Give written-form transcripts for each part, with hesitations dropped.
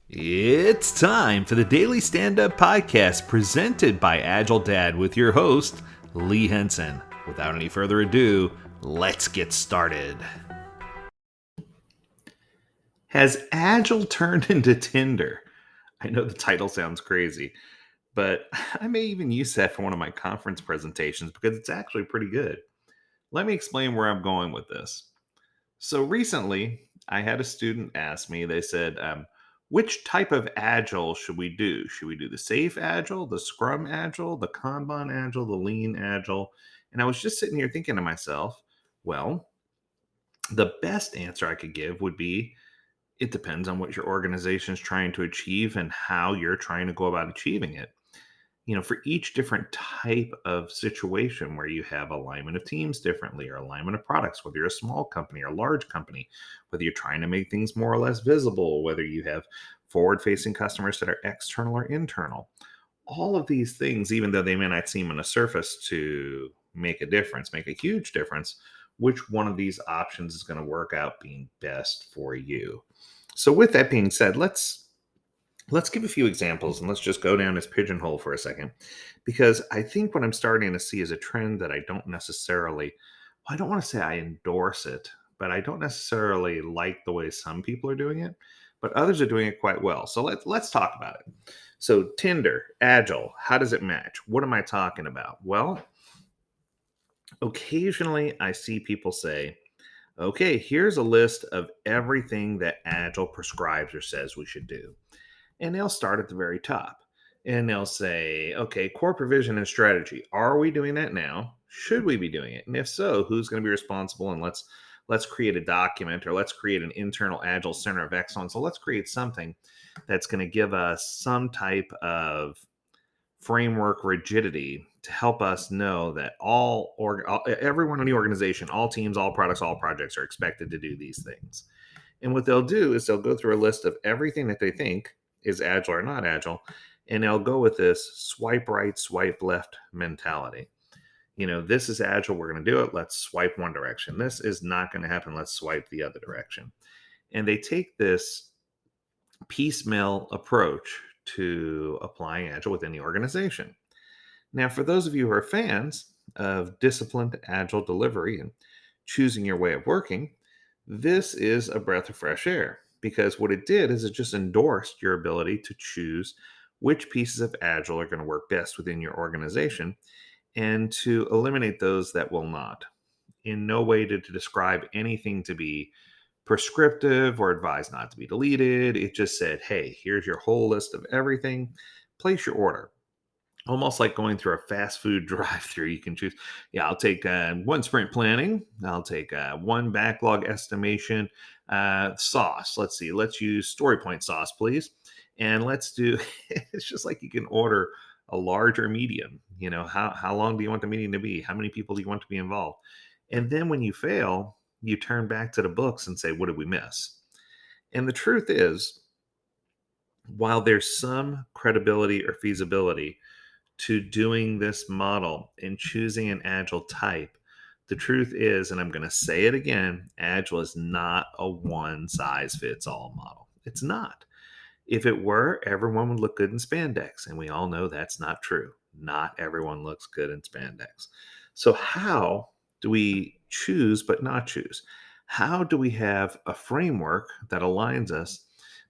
It's time for the Daily Stand Up Podcast presented by Agile Dad with your host, Lee Henson. Without any further ado, let's get started. Has Agile turned into Tinder? I know the title sounds crazy, but I may even use that for one of my conference presentations because it's actually pretty good. Let me explain where I'm going with this. So recently, I had a student ask me, they said, which type of agile should we do? Should we do the safe agile, the scrum agile, the Kanban agile, the lean agile? And I was just sitting here thinking to myself, well, the best answer I could give would be it depends on what your organization is trying to achieve and how you're trying to go about achieving it. For each different type of situation where you have alignment of teams differently or alignment of products, whether you're a small company or a large company, whether you're trying to make things more or less visible, whether you have forward facing customers that are external or internal, all of these things, even though they may not seem on the surface to make a difference, make a huge difference, which one of these options is going to work out being best for you. So with that being said, let's give a few examples and let's just go down this pigeonhole for a second. Because I think what I'm starting to see is a trend that I don't necessarily, well, I don't want to say I endorse it, but I don't necessarily like the way some people are doing it, but others are doing it quite well. So let's talk about it. So Tinder, Agile, how does it match? What am I talking about? Well, occasionally I see people say, okay, here's a list of everything that Agile prescribes or says we should do. And they'll start at the very top and they'll say, okay, core provision and strategy. Are we doing that now? Should we be doing it? And if so, who's going to be responsible? And let's create a document, or let's create an internal agile center of excellence. So let's create something that's going to give us some type of framework rigidity to help us know that everyone in the organization, all teams, all products, all projects are expected to do these things. And what they'll do is they'll go through a list of everything that they think is agile or not agile, and they'll go with this swipe right, swipe left mentality. This is agile, we're going to do it. Let's swipe one direction. This is not going to happen. Let's swipe the other direction. And they take this piecemeal approach to applying agile within the organization. Now, for those of you who are fans of disciplined agile delivery and choosing your way of working, this is a breath of fresh air, because what it did is it just endorsed your ability to choose which pieces of agile are going to work best within your organization and to eliminate those that will not. In no way did to describe anything to be prescriptive or advised not to be deleted. It just said, hey, here's your whole list of everything. Place your order. Almost like going through a fast food drive-through. You can choose, yeah, I'll take one sprint planning. I'll take one backlog estimation sauce. Let's see. Let's use story point sauce, please. And let's do, it's just like you can order a large or medium. How long do you want the meeting to be? How many people do you want to be involved? And then when you fail, you turn back to the books and say, what did we miss? And the truth is, while there's some credibility or feasibility to doing this model and choosing an agile type, the truth is, and I'm going to say it again, agile is not a one size fits all model. It's not. If it were, everyone would look good in spandex. And we all know that's not true. Not everyone looks good in spandex. So, how do we choose but not choose? How do we have a framework that aligns us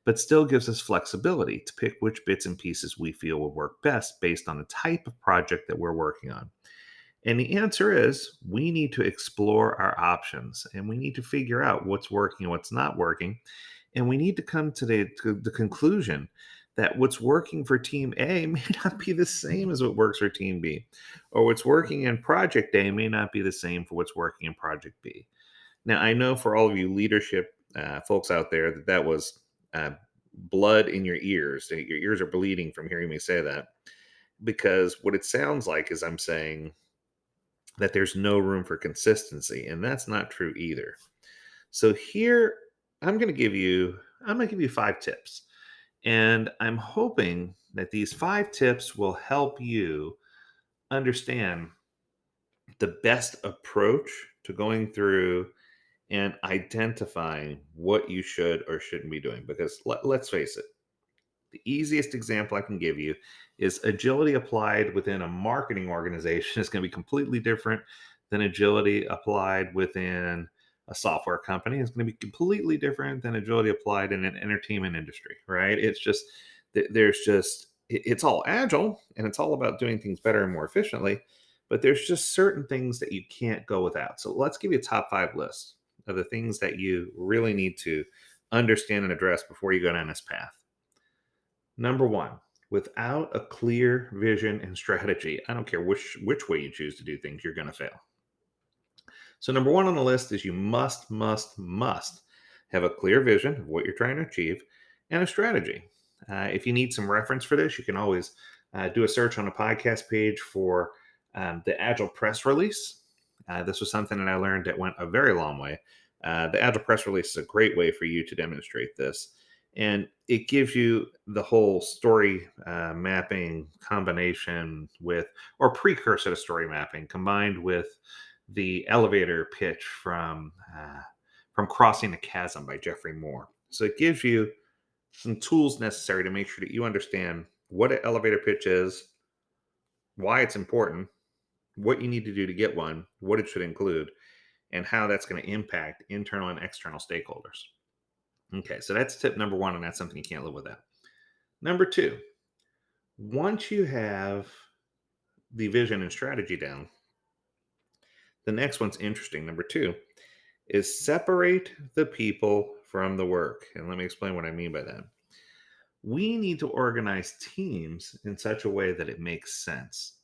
but still gives us flexibility to pick which bits and pieces we feel will work best based on the type of project that we're working on? And the answer is we need to explore our options and we need to figure out what's working and what's not working. And we need to come to the conclusion that what's working for team A may not be the same as what works for team B, or what's working in project A may not be the same for what's working in project B. Now, I know for all of you leadership folks out there that was uh, blood in your ears. Your ears are bleeding from hearing me say that, because what it sounds like is I'm saying that there's no room for consistency, and that's not true either. So here I'm going to give you 5 tips. And I'm hoping that these 5 tips will help you understand the best approach to going through and identifying what you should or shouldn't be doing. Because let's face it, The easiest example I can give you is agility applied within a marketing organization is going to be completely different than agility applied within a software company. It's going to be completely different than agility applied in an entertainment industry, right? It's just, there's just, it's all agile and it's all about doing things better and more efficiently, but there's just certain things that you can't go without. So let's give you a top five list of the things that you really need to understand and address before you go down this path. Number one, without a clear vision and strategy, I don't care which way you choose to do things, you're going to fail. So number one on the list is you must have a clear vision of what you're trying to achieve and a strategy. If you need some reference for this, you can always do a search on a podcast page for the Agile press release. This was something that I learned that went a very long way. The Agile press release is a great way for you to demonstrate this. And it gives you the whole story mapping combination with, or precursor to story mapping, combined with the elevator pitch from Crossing the Chasm by Jeffrey Moore. So it gives you some tools necessary to make sure that you understand what an elevator pitch is, why it's important, what you need to do to get one, what it should include, and how that's going to impact internal and external stakeholders. Okay, so that's tip number one, and that's something you can't live without. Number two, once you have the vision and strategy down, the next one's interesting. Number two is separate the people from the work. And let me explain what I mean by that. We need to organize teams in such a way that it makes sense.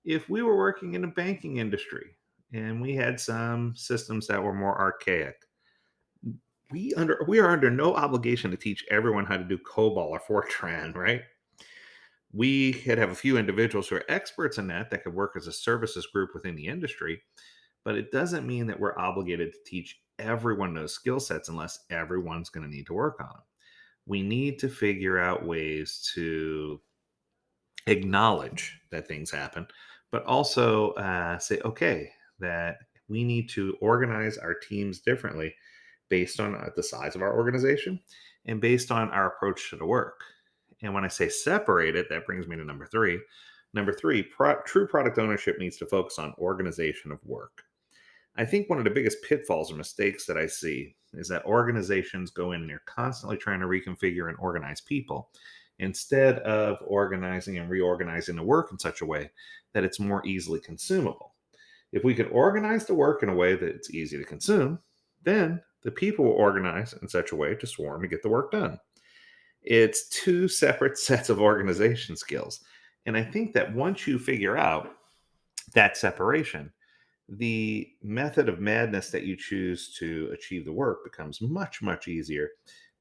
If we were working in a banking industry and we had some systems that were more archaic, we are under no obligation to teach everyone how to do COBOL or Fortran, right? We could have a few individuals who are experts in that could work as a services group within the industry, but it doesn't mean that we're obligated to teach everyone those skill sets unless everyone's going to need to work on them. We need to figure out ways to acknowledge that things happen, but also say, okay, that we need to organize our teams differently based on the size of our organization and based on our approach to the work. And when I say separate it, that brings me to number three. Number three, true product ownership needs to focus on organization of work. I think one of the biggest pitfalls or mistakes that I see is that organizations go in and they're constantly trying to reconfigure and organize people instead of organizing and reorganizing the work in such a way that it's more easily consumable. If we could organize the work in a way that it's easy to consume, then the people will organize in such a way to swarm and get the work done. It's two separate sets of organization skills. And I think that once you figure out that separation, the method of madness that you choose to achieve the work becomes much easier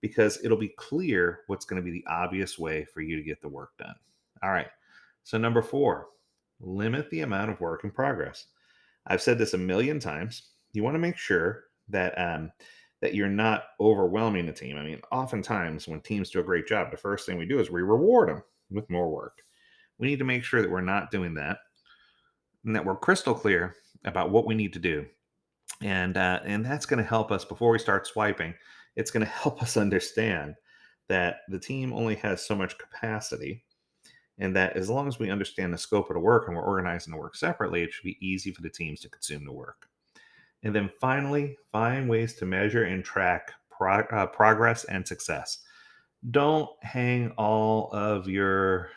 because it'll be clear what's going to be the obvious way for you to get the work done. All right. So, number four, limit the amount of work in progress. I've said this a million times. You want to make sure that that you're not overwhelming the team. I mean, oftentimes when teams do a great job, the first thing we do is we reward them with more work. We need to make sure that we're not doing that and that we're crystal clear about what we need to do. And that's going to help us before we start swiping. It's going to help us understand that the team only has so much capacity, and that as long as we understand the scope of the work and we're organizing the work separately, it should be easy for the teams to consume the work. And then finally, find ways to measure and track progress and success. Don't hang all of your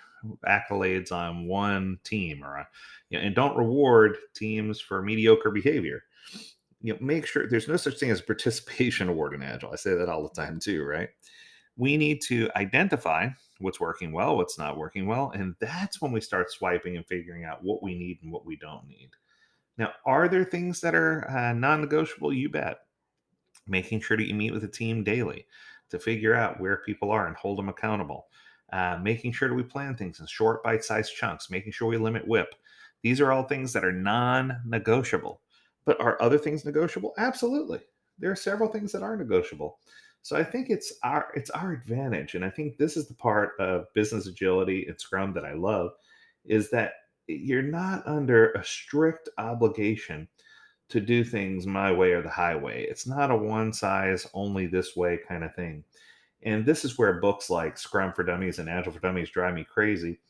accolades on one team, and don't reward teams for mediocre behavior. Make sure there's no such thing as a participation award in Agile. I say that all the time too, right? We need to identify what's working well, what's not working well, and that's when we start swiping and figuring out what we need and what we don't need. Now, are there things that are non-negotiable? You bet. Making sure that you meet with the team daily to figure out where people are and hold them accountable. Making sure that we plan things in short, bite-sized chunks. Making sure we limit WIP. These are all things that are non-negotiable. But are other things negotiable? Absolutely. There are several things that are negotiable. So I think it's our advantage, and I think this is the part of business agility and Scrum that I love, is that you're not under a strict obligation to do things my way or the highway. It's not a one size only this way kind of thing. And this is where books like Scrum for Dummies and Agile for Dummies drive me crazy.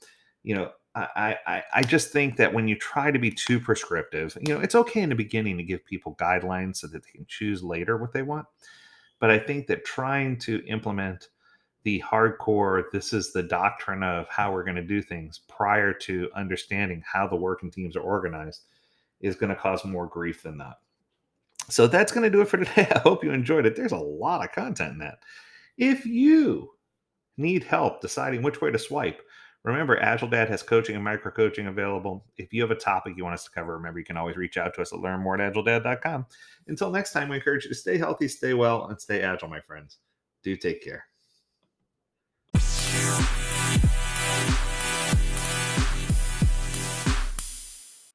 I just think that when you try to be too prescriptive, it's okay in the beginning to give people guidelines so that they can choose later what they want. But I think that trying to implement the hardcore, this is the doctrine of how we're going to do things prior to understanding how the working teams are organized is going to cause more grief than not. So that's going to do it for today. I hope you enjoyed it. There's a lot of content in that. If you need help deciding which way to swipe, remember Agile Dad has coaching and micro coaching available. If you have a topic you want us to cover, remember you can always reach out to us at learnmore@agiledad.com. Until next time, we encourage you to stay healthy, stay well, and stay agile, my friends. Do take care.